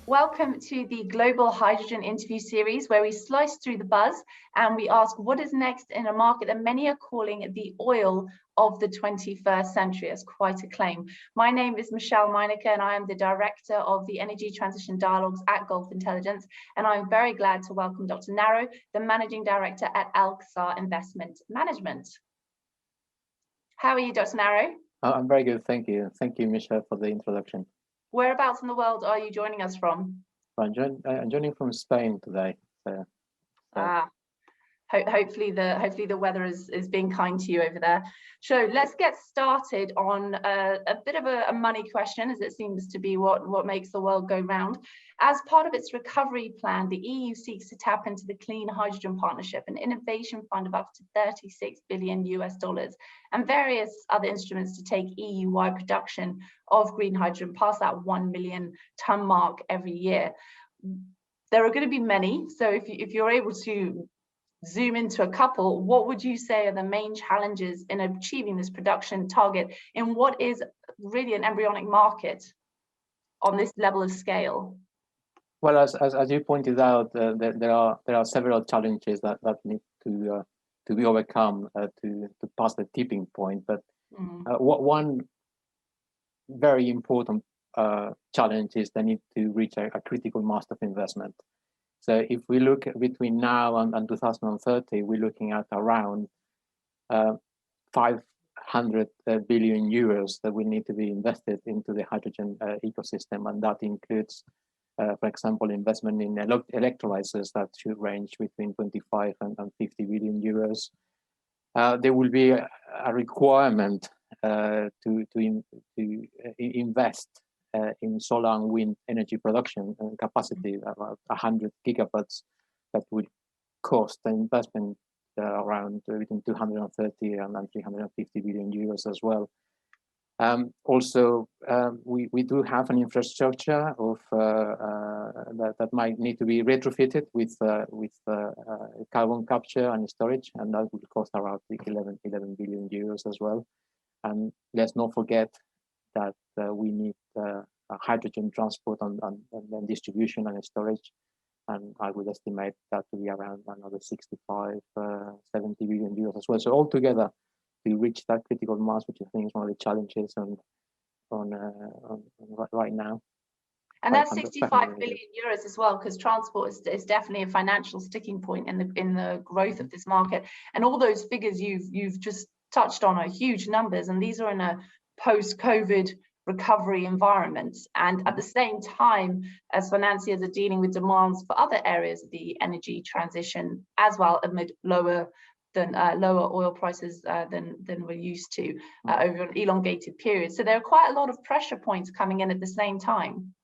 Welcome to the Global Hydrogen interview series, where we slice through the buzz and we ask what is next in a market that many are calling the oil of the 21st century. As quite a claim. My name is 𝗚𝗍𝗍𝗿 and I am the director of the Energy Transition Dialogues at Gulf Intelligence. And I'm very glad to welcome Dr. Gnarro, the managing director at 𝗚𝗏𝗏 Investment Management. How are you, Dr. Gnarro? I'm very good, thank you. Thank you, Michelle, for the introduction. Whereabouts in the world are you joining us from? I'm joining from Spain today. Hopefully the weather is being kind to you over there. So let's get started on a bit of a money question, as it seems to be what makes the world go round. As part of its recovery plan, the EU seeks to tap into the Clean Hydrogen Partnership, an innovation fund of up to $36 billion and various other instruments to take EU-wide production of green hydrogen past that 1 million ton mark every year. There are going to be many, so if you're able to zoom into a couple, what would you say are the main challenges in achieving this production target in what is really an embryonic market on this level of scale? Well, as you pointed out, there are several challenges that need to be overcome to pass the tipping point. But one very important challenge is the need to reach a critical mass of investment. So if we look between now and 2030, we're looking at around 500 billion euros that will need to be invested into the hydrogen ecosystem. And that includes, for example, investment in electrolyzers that should range between 25 and 50 billion euros. There will be a requirement to invest in solar and wind energy production capacity, about 100 gigawatts, that would cost an investment around between 230 and 350 billion euros as well. Also, we do have an infrastructure of that might need to be retrofitted with carbon capture and storage, and that would cost around 11 billion euros as well. And let's not forget that we need hydrogen transport and distribution and storage, and I would estimate that to be around another 65, 70 billion euros as well. So altogether, to reach that critical mass, which I think is one of the challenges on right now. And that's 65 billion euros as well, because transport is definitely a financial sticking point in the growth of this market. And all those figures you've just touched on are huge numbers, and these are in a post-COVID recovery environments. And at the same time, as financiers are dealing with demands for other areas of the energy transition as well, amid lower oil prices than we're used to over an elongated period. So there are quite a lot of pressure points coming in at the same time.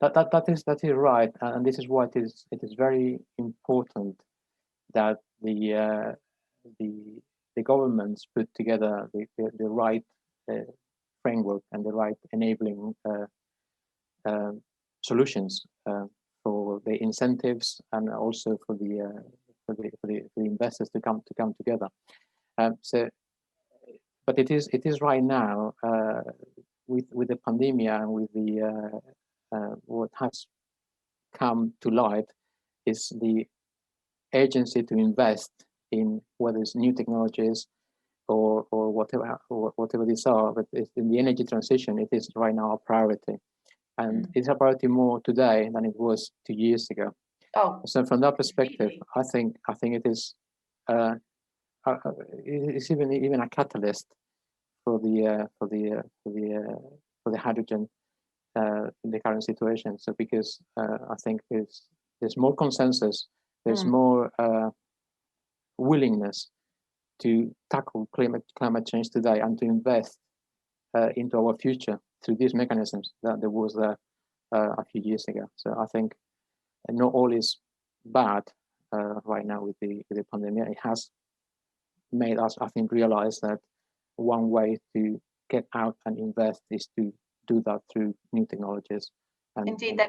That is right, and this is why it is very important that the governments put together the right framework and the right enabling solutions for the incentives and also for the investors to come together. But it is right now with the pandemic and with the what has come to light is the urgency to invest in whether it's new technologies or whatever these are, but in the energy transition, it is right now a priority, and it's a priority more today than it was 2 years ago. So from that perspective, I think it is it's even a catalyst for the hydrogen in the current situation. So because I think there's more consensus, there's more willingness to tackle climate change today and to invest into our future through these mechanisms that there was a few years ago. So I think not all is bad right now with the pandemic. It has made us, I think, realize that one way to get out and invest is to do that through new technologies. And, indeed,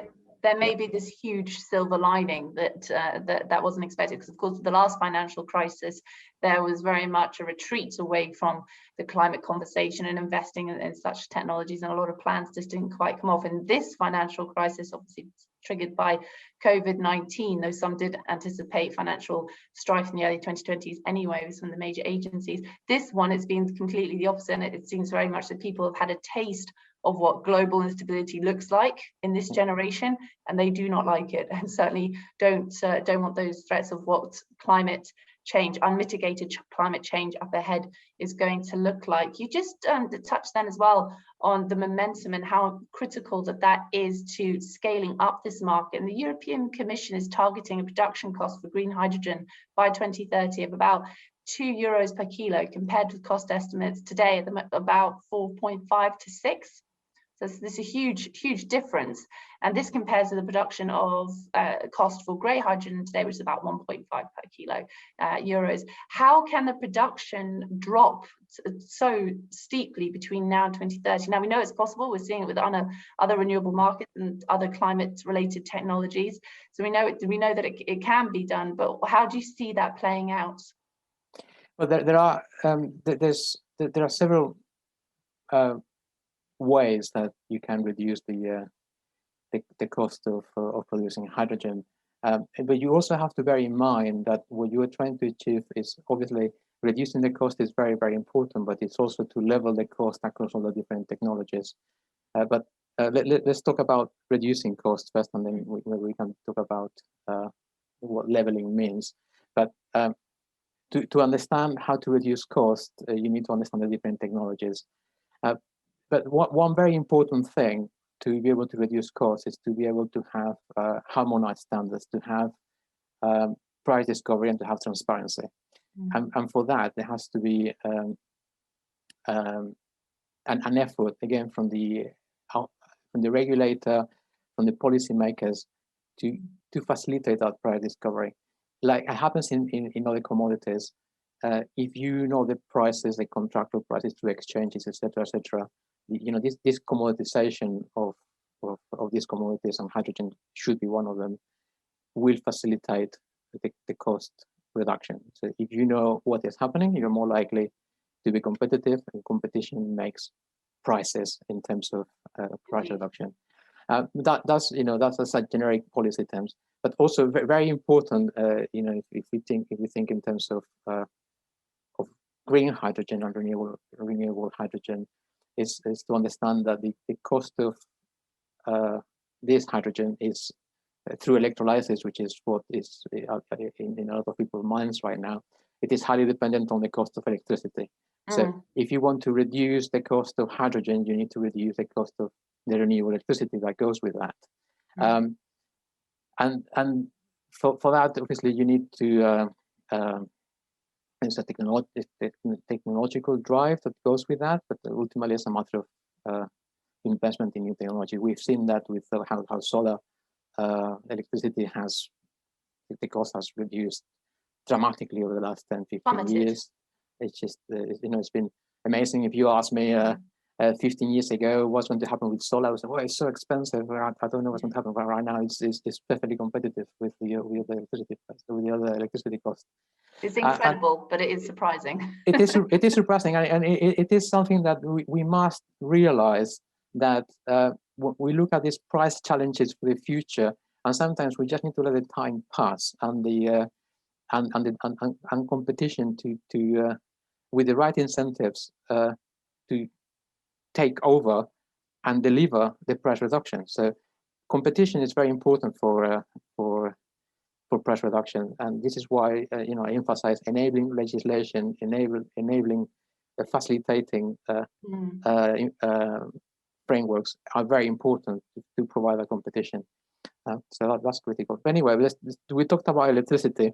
there may be this huge silver lining that wasn't expected, because of course the last financial crisis there was very much a retreat away from the climate conversation and investing in such technologies, and a lot of plans just didn't quite come off. And this financial crisis, obviously triggered by COVID-19, though some did anticipate financial strife in the early 2020s anyway with some of the major agencies, this one has been completely the opposite, and it seems very much that people have had a taste of what global instability looks like in this generation, and they do not like it, and certainly don't want those threats of what climate change, unmitigated climate change up ahead is going to look like. You just touched then as well on the momentum and how critical that is to scaling up this market. And the European Commission is targeting a production cost for green hydrogen by 2030 of about €2 per kilo, compared with cost estimates today at about 4.5 to 6. So this is a huge difference, and this compares to the production of cost for grey hydrogen today, which is about 1.5 per kilo euros. How can the production drop so steeply between now and 2030? Now we know it's possible. We're seeing it with other renewable markets and other climate-related technologies. So we know that it can be done. But how do you see that playing out? Well, there are several ways that you can reduce the cost of producing hydrogen, but you also have to bear in mind that what you are trying to achieve is obviously reducing the cost is very important, but it's also to level the cost across all the different technologies. Let's talk about reducing costs first, and then we can talk about what leveling means. But to understand how to reduce cost, you need to understand the different technologies. But one very important thing to be able to reduce costs is to be able to have harmonized standards, to have price discovery, and to have transparency. And for that, there has to be an effort, again, from the regulator, from the policymakers, to facilitate that price discovery. Like it happens in other commodities, if you know the prices, the contractual prices through exchanges, etc., you know, this commoditization of these commodities, and hydrogen should be one of them, will facilitate the cost reduction. So if you know what is happening, you're more likely to be competitive, and competition makes prices in terms of price reduction. That's a generic policy terms, but also very important. You know, if we think in terms of green hydrogen and renewable hydrogen, is to understand that the cost of this hydrogen is through electrolysis, which is what is in a lot of people's minds right now. It is highly dependent on the cost of electricity. So if you want to reduce the cost of hydrogen, you need to reduce the cost of the renewable electricity that goes with that. And for that, obviously, you need to there's a technological drive that goes with that, but ultimately it's a matter of investment in new technology. We've seen that with how solar electricity the cost has reduced dramatically over the last 10-15 years. It's just, it's been amazing. If you ask me 15 years ago what's going to happen with solar, I was like, well, it's so expensive. I don't know what's going to happen. But right now, it's perfectly competitive with the other electricity costs. It's incredible, but it is surprising. It is surprising, and it is something that we must realize, that we look at these price challenges for the future, and sometimes we just need to let the time pass, and the competition to with the right incentives to take over and deliver the price reduction. So competition is very important for price reduction, and this is why I emphasize enabling legislation, enabling facilitating frameworks are very important to provide a competition. So that's critical. But anyway, we talked about electricity,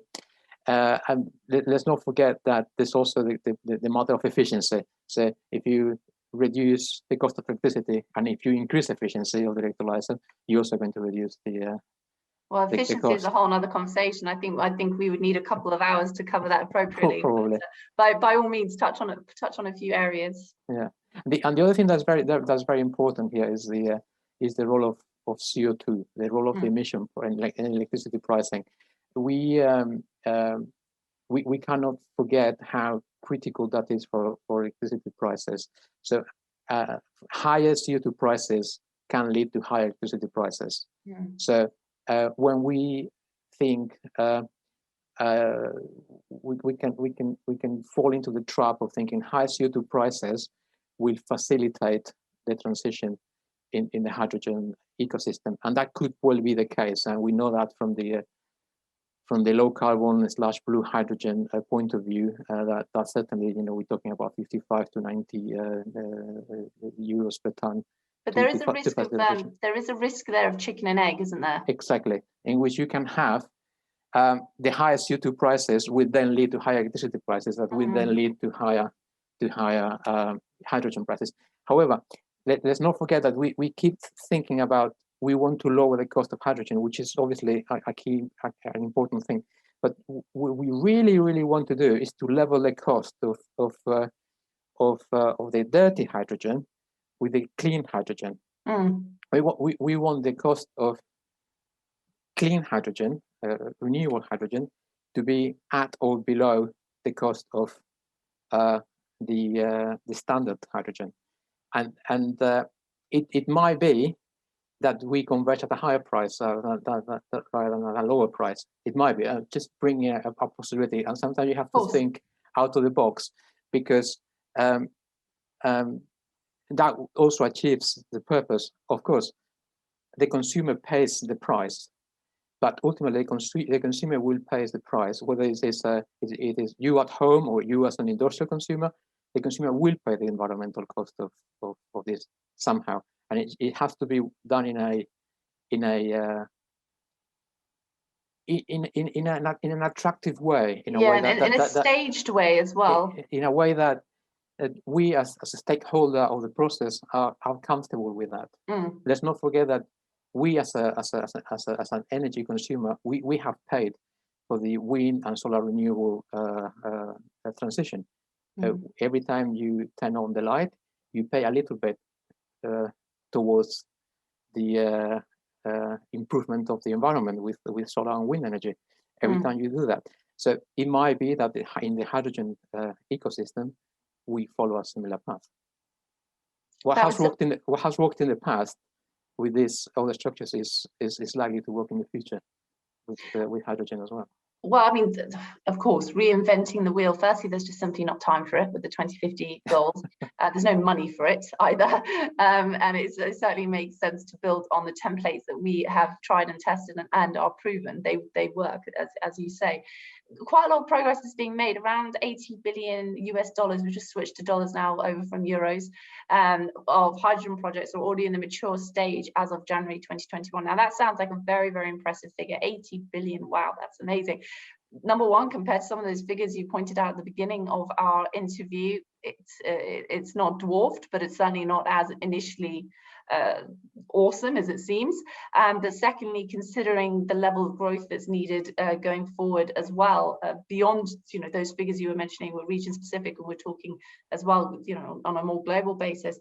and let's not forget that there's also the matter of efficiency. So if you reduce the cost of electricity, and if you increase efficiency of the electrolyzer, you're also going to reduce the well, efficiency is a whole other conversation. I think we would need a couple of hours to cover that appropriately. Probably. But, by all means, touch on a few areas. Yeah, and the other thing that's very important here is the role CO2, the role of the emission in electricity pricing. We cannot forget how critical that is for electricity prices. So higher CO2 prices can lead to higher electricity prices. So when we think we can fall into the trap of thinking high CO2 prices will facilitate the transition in the hydrogen ecosystem, and that could well be the case. And we know that from the low carbon / blue hydrogen point of view, that certainly, we're talking about 55 to 90 euros per ton. But there is a risk of there is a risk there of chicken and egg, isn't there? Exactly, in which you can have the higher CO2 prices will then lead to higher electricity prices that will then lead to higher hydrogen prices. However, let's not forget that we keep thinking about we want to lower the cost of hydrogen, which is obviously an important thing. But what we really want to do is to level the cost of the dirty hydrogen with the clean hydrogen. We want the cost of clean hydrogen, renewable hydrogen, to be at or below the cost of the standard hydrogen, and it might be that we converge at a higher price rather than a lower price. It might be just bringing a possibility, and sometimes you have to think out of the box, because that also achieves the purpose. Of course, the consumer pays the price, but ultimately the consumer will pay the price, whether it is you at home or you as an industrial consumer. The consumer will pay the environmental cost of this somehow, and it has to be done in an attractive way, in a staged way as well, in a way that we as a stakeholder of the process are comfortable with that. Let's not forget that we as an energy consumer, we have paid for the wind and solar renewable transition. Every time you turn on the light, you pay a little bit towards the improvement of the environment with solar and wind energy. Every time you do that, so it might be that in the hydrogen ecosystem, we follow a similar path. What has worked in the past with these other structures is likely to work in the future with hydrogen as well. Well, I mean, of course, reinventing the wheel. Firstly, there's just simply not time for it with the 2050 goals. There's no money for it either. And it certainly makes sense to build on the templates that we have tried and tested and are proven. They work, as you say. Quite a lot of progress is being made, around $80 billion. We just switched to dollars now, over from euros, of hydrogen projects are already in the mature stage as of January 2021. Now that sounds like a very, very impressive figure. 80 billion, wow, that's amazing. Number one, compared to some of those figures you pointed out at the beginning of our interview, it's not dwarfed, but it's certainly not as initially awesome as it seems. But secondly, considering the level of growth that's needed going forward as well, beyond those figures you were mentioning were region specific, and we're talking as well on a more global basis,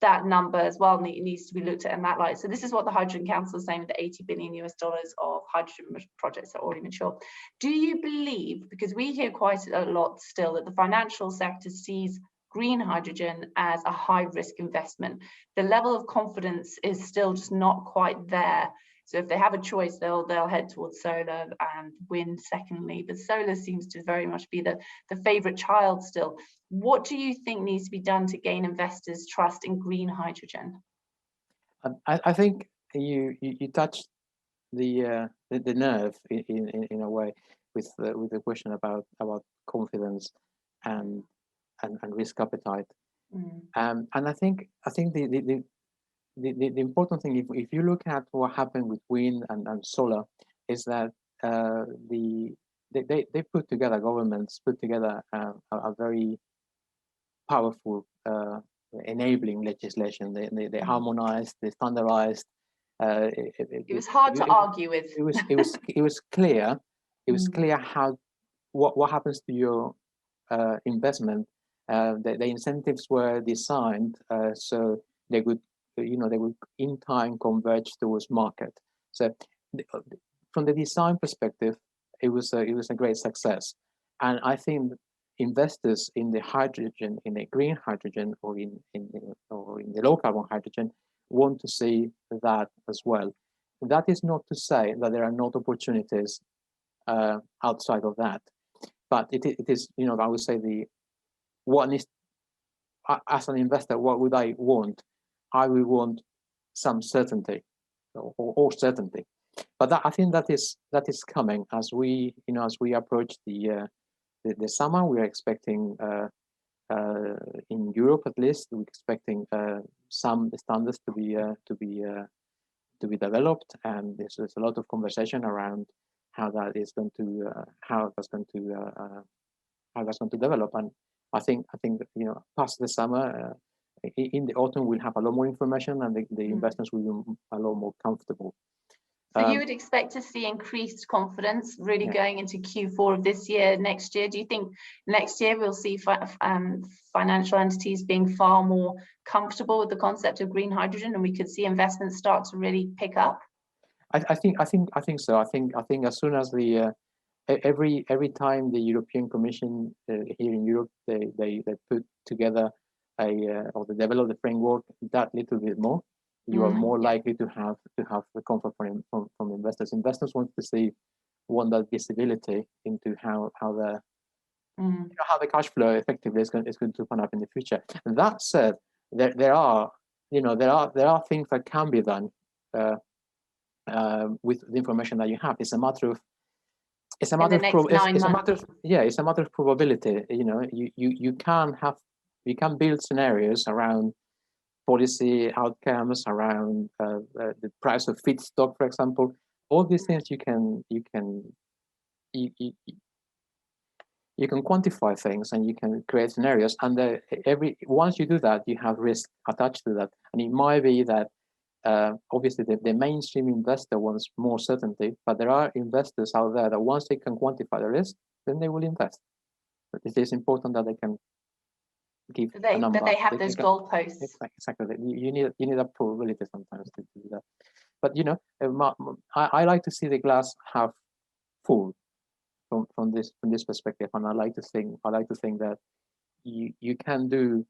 that number as well needs to be looked at in that light. So this is what the Hydrogen Council is saying, with the $80 billion of hydrogen projects that are already mature. Do you believe, because we hear quite a lot still, that the financial sector sees green hydrogen as a high-risk investment? The level of confidence is still just not quite there. So if they have a choice, they'll head towards solar and wind secondly, but solar seems to very much be the favorite child still. What do you think needs to be done to gain investors' trust in green hydrogen? I think you touched the nerve in a way with the question about confidence and risk appetite. And I think the important thing, if you look at what happened with wind and solar, is that they put together, governments put together a very powerful enabling legislation. They harmonized, they standardized. It was hard to argue with. It was clear. It was clear what happens to your investment. The incentives were designed so they would they will in time converge towards market. So from the design perspective, it was a great success, and I think investors in the hydrogen, in the green hydrogen, or in the low carbon hydrogen, want to see that as well. That is not to say that there are not opportunities outside of that, but it is, I would say as an investor, what would I want? I would want some certainty, or certainty. But I think that is coming as we approach the summer. We are expecting in Europe, at least, we're expecting some standards to be developed, and there's a lot of conversation around how that's going to develop. And I think past the summer, in the autumn, we'll have a lot more information, and the investors will be a lot more comfortable. So you would expect to see increased confidence really going into Q4 of this year, next year? Do you think next year we'll see financial entities being far more comfortable with the concept of green hydrogen, and we could see investments start to really pick up? I think so. I think as soon as every time the European Commission here in Europe they put together or they develop the framework that little bit more, you are more likely to have the comfort from investors. Investors want that visibility into how the cash flow effectively is going to pan up in the future. And that said, there are things that can be done with the information that you have. It's a matter of probability. You can build scenarios around policy outcomes, around the price of feedstock, for example. All these things you can quantify things, and you can create scenarios. And once you do that, you have risk attached to that. And it might be that obviously the mainstream investor wants more certainty, but there are investors out there that once they can quantify the risk, then they will invest. But it is important that they can give a number. That they have those goalposts. Exactly. You need a probability sometimes to do that. But I like to see the glass half full from this perspective, and I like to think that you can do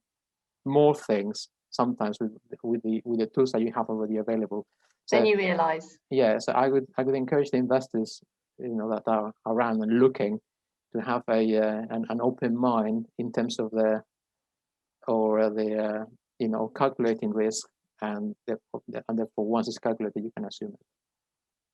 more things sometimes with the tools that you have already available. So, then you realize. Yeah. So I would encourage the investors that are around and looking to have an open mind in terms of calculating risk, and therefore once it's calculated, you can assume it.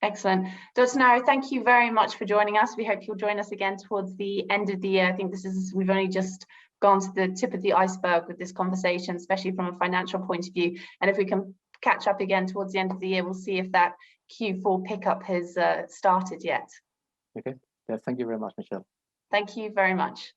Excellent. Dr. Gnarro, thank you very much for joining us. We hope you'll join us again towards the end of the year. I think we've only just gone to the tip of the iceberg with this conversation, especially from a financial point of view. And if we can catch up again towards the end of the year, we'll see if that Q4 pickup has started yet. Okay. Yeah, thank you very much, Michelle. Thank you very much.